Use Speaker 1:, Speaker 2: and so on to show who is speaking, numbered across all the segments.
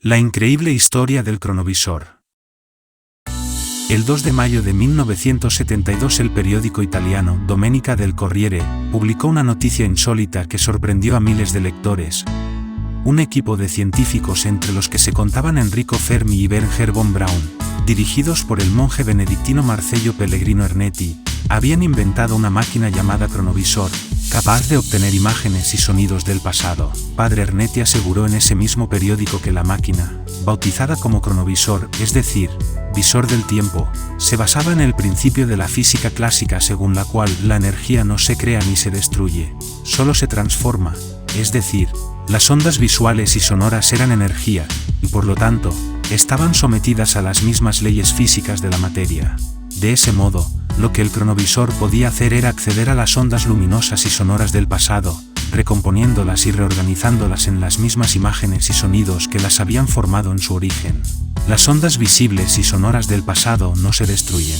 Speaker 1: La increíble historia del cronovisor. El 2 de mayo de 1972 el periódico italiano Domenica del Corriere publicó una noticia insólita que sorprendió a miles de lectores. Un equipo de científicos entre los que se contaban Enrico Fermi y Wernher von Braun, dirigidos por el monje benedictino Marcello Pellegrino Ernetti, habían inventado una máquina llamada cronovisor, capaz de obtener imágenes y sonidos del pasado. Padre Ernetti aseguró en ese mismo periódico que la máquina, bautizada como cronovisor, es decir, visor del tiempo, se basaba en el principio de la física clásica según la cual la energía no se crea ni se destruye, solo se transforma, es decir, las ondas visuales y sonoras eran energía, y por lo tanto, estaban sometidas a las mismas leyes físicas de la materia. De ese modo, lo que el cronovisor podía hacer era acceder a las ondas luminosas y sonoras del pasado, recomponiéndolas y reorganizándolas en las mismas imágenes y sonidos que las habían formado en su origen. Las ondas visibles y sonoras del pasado no se destruyen.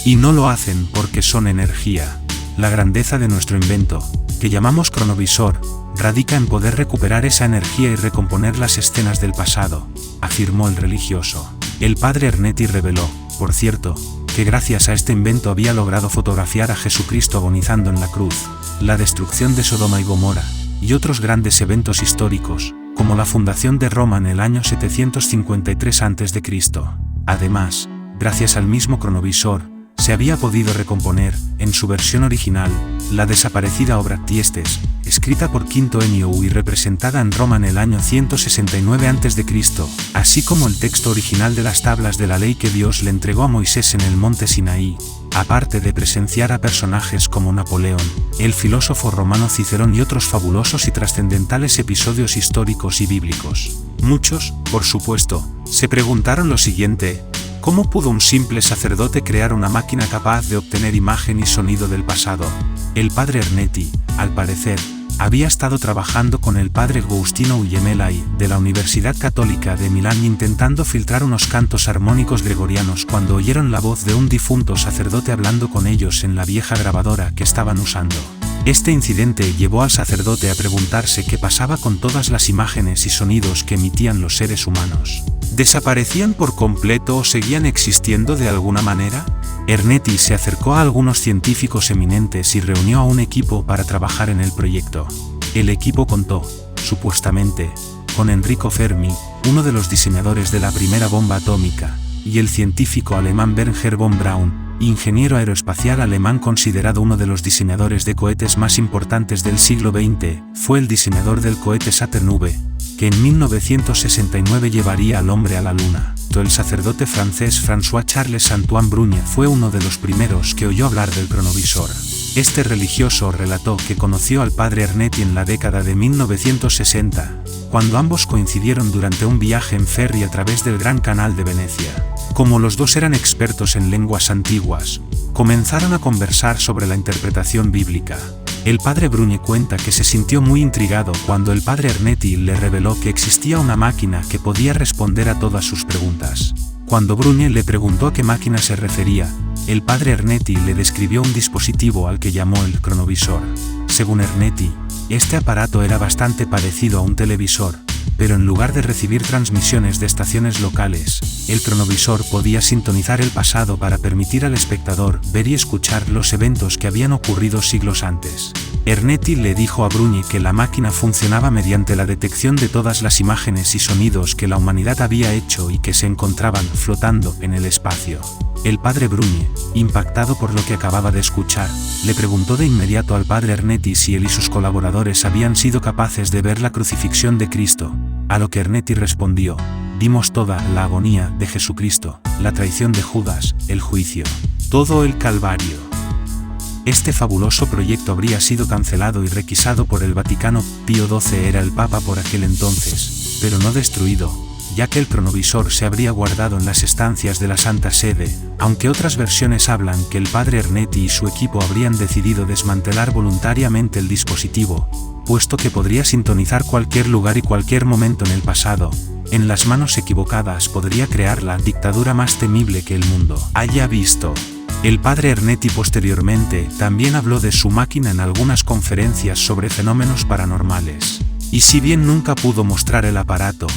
Speaker 1: Y no lo hacen porque son energía. La grandeza de nuestro invento, que llamamos cronovisor, radica en poder recuperar esa energía y recomponer las escenas del pasado, afirmó el religioso. El padre Ernetti reveló, por cierto, que gracias a este invento había logrado fotografiar a Jesucristo agonizando en la cruz, la destrucción de Sodoma y Gomorra, y otros grandes eventos históricos, como la fundación de Roma en el año 753 a.C. Además, gracias al mismo cronovisor, se había podido recomponer, en su versión original, la desaparecida obra Tiestes, escrita por Quinto Ennio y representada en Roma en el año 169 a.C., así como el texto original de las tablas de la ley que Dios le entregó a Moisés en el monte Sinaí, aparte de presenciar a personajes como Napoleón, el filósofo romano Cicerón y otros fabulosos y trascendentales episodios históricos y bíblicos. Muchos, por supuesto, se preguntaron lo siguiente: ¿cómo pudo un simple sacerdote crear una máquina capaz de obtener imagen y sonido del pasado? El padre Ernetti, al parecer, había estado trabajando con el padre Agostino Guglielmelli de la Universidad Católica de Milán intentando filtrar unos cantos armónicos gregorianos cuando oyeron la voz de un difunto sacerdote hablando con ellos en la vieja grabadora que estaban usando. Este incidente llevó al sacerdote a preguntarse qué pasaba con todas las imágenes y sonidos que emitían los seres humanos. ¿Desaparecían por completo o seguían existiendo de alguna manera? Ernetti se acercó a algunos científicos eminentes y reunió a un equipo para trabajar en el proyecto. El equipo contó, supuestamente, con Enrico Fermi, uno de los diseñadores de la primera bomba atómica, y el científico alemán Wernher von Braun, ingeniero aeroespacial alemán considerado uno de los diseñadores de cohetes más importantes del siglo XX, fue el diseñador del cohete Saturn V, que en 1969 llevaría al hombre a la Luna. El sacerdote francés François-Charles Antoine Brunye fue uno de los primeros que oyó hablar del cronovisor. Este religioso relató que conoció al padre Ernetti en la década de 1960, cuando ambos coincidieron durante un viaje en ferry a través del Gran Canal de Venecia. Como los dos eran expertos en lenguas antiguas, comenzaron a conversar sobre la interpretación bíblica. El padre Brunye cuenta que se sintió muy intrigado cuando el padre Ernetti le reveló que existía una máquina que podía responder a todas sus preguntas. Cuando Brunye le preguntó a qué máquina se refería, el padre Ernetti le describió un dispositivo al que llamó el cronovisor. Según Ernetti, este aparato era bastante parecido a un televisor, pero en lugar de recibir transmisiones de estaciones locales, el cronovisor podía sintonizar el pasado para permitir al espectador ver y escuchar los eventos que habían ocurrido siglos antes. Ernetti le dijo a Brunye que la máquina funcionaba mediante la detección de todas las imágenes y sonidos que la humanidad había hecho y que se encontraban flotando en el espacio. El padre Brunye, impactado por lo que acababa de escuchar, le preguntó de inmediato al padre Ernetti si él y sus colaboradores habían sido capaces de ver la crucifixión de Cristo, a lo que Ernetti respondió: vimos toda la agonía de Jesucristo, la traición de Judas, el juicio, todo el Calvario. Este fabuloso proyecto habría sido cancelado y requisado por el Vaticano. Pío XII era el Papa por aquel entonces, pero no destruido, ya que el cronovisor se habría guardado en las estancias de la Santa Sede, aunque otras versiones hablan que el padre Ernetti y su equipo habrían decidido desmantelar voluntariamente el dispositivo, puesto que podría sintonizar cualquier lugar y cualquier momento en el pasado. En las manos equivocadas podría crear la dictadura más temible que el mundo haya visto. El padre Ernetti posteriormente también habló de su máquina en algunas conferencias sobre fenómenos paranormales. Y si bien nunca pudo mostrar el aparato,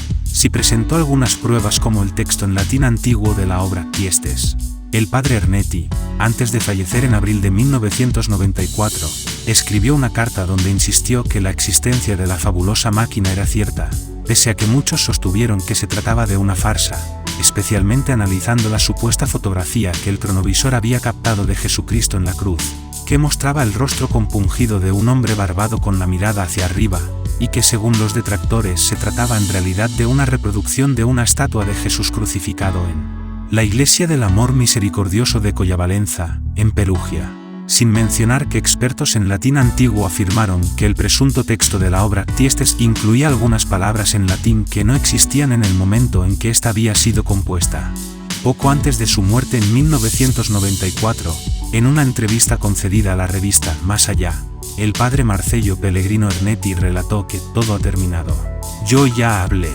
Speaker 1: si presentó algunas pruebas como el texto en latín antiguo de la obra Tiestes. El padre Ernetti, antes de fallecer en abril de 1994, escribió una carta donde insistió que la existencia de la fabulosa máquina era cierta, pese a que muchos sostuvieron que se trataba de una farsa, especialmente analizando la supuesta fotografía que el cronovisor había captado de Jesucristo en la cruz, que mostraba el rostro compungido de un hombre barbado con la mirada hacia arriba, y que según los detractores se trataba en realidad de una reproducción de una estatua de Jesús crucificado en la Iglesia del Amor Misericordioso de Collavalenza, en Perugia. Sin mencionar que expertos en latín antiguo afirmaron que el presunto texto de la obra Tiestes incluía algunas palabras en latín que no existían en el momento en que ésta había sido compuesta. Poco antes de su muerte en 1994, en una entrevista concedida a la revista Más Allá, el padre Marcello Pellegrino Ernetti relató que todo ha terminado. Yo ya hablé.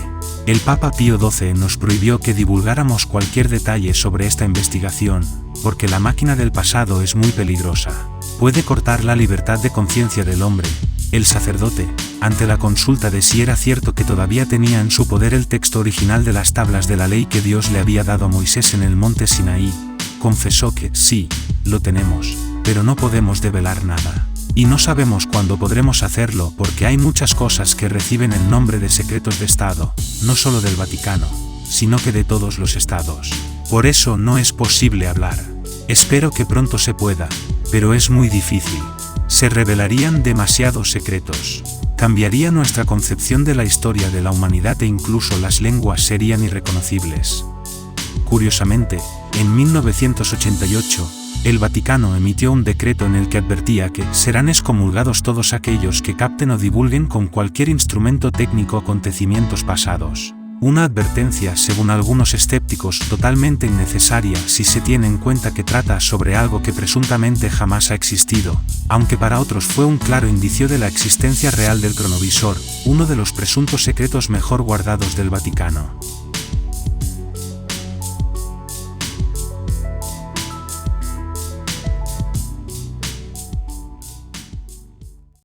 Speaker 1: El Papa Pío XII nos prohibió que divulgáramos cualquier detalle sobre esta investigación, porque la máquina del pasado es muy peligrosa. Puede cortar la libertad de conciencia del hombre. El sacerdote, ante la consulta de si era cierto que todavía tenía en su poder el texto original de las tablas de la ley que Dios le había dado a Moisés en el monte Sinaí, confesó que sí, lo tenemos, pero no podemos develar nada. Y no sabemos cuándo podremos hacerlo porque hay muchas cosas que reciben el nombre de secretos de Estado, no solo del Vaticano, sino que de todos los estados. Por eso no es posible hablar. Espero que pronto se pueda, pero es muy difícil. Se revelarían demasiados secretos. Cambiaría nuestra concepción de la historia de la humanidad e incluso las lenguas serían irreconocibles. Curiosamente, en 1988, el Vaticano emitió un decreto en el que advertía que serán excomulgados todos aquellos que capten o divulguen con cualquier instrumento técnico acontecimientos pasados. Una advertencia, según algunos escépticos, totalmente innecesaria si se tiene en cuenta que trata sobre algo que presuntamente jamás ha existido, aunque para otros fue un claro indicio de la existencia real del cronovisor, uno de los presuntos secretos mejor guardados del Vaticano.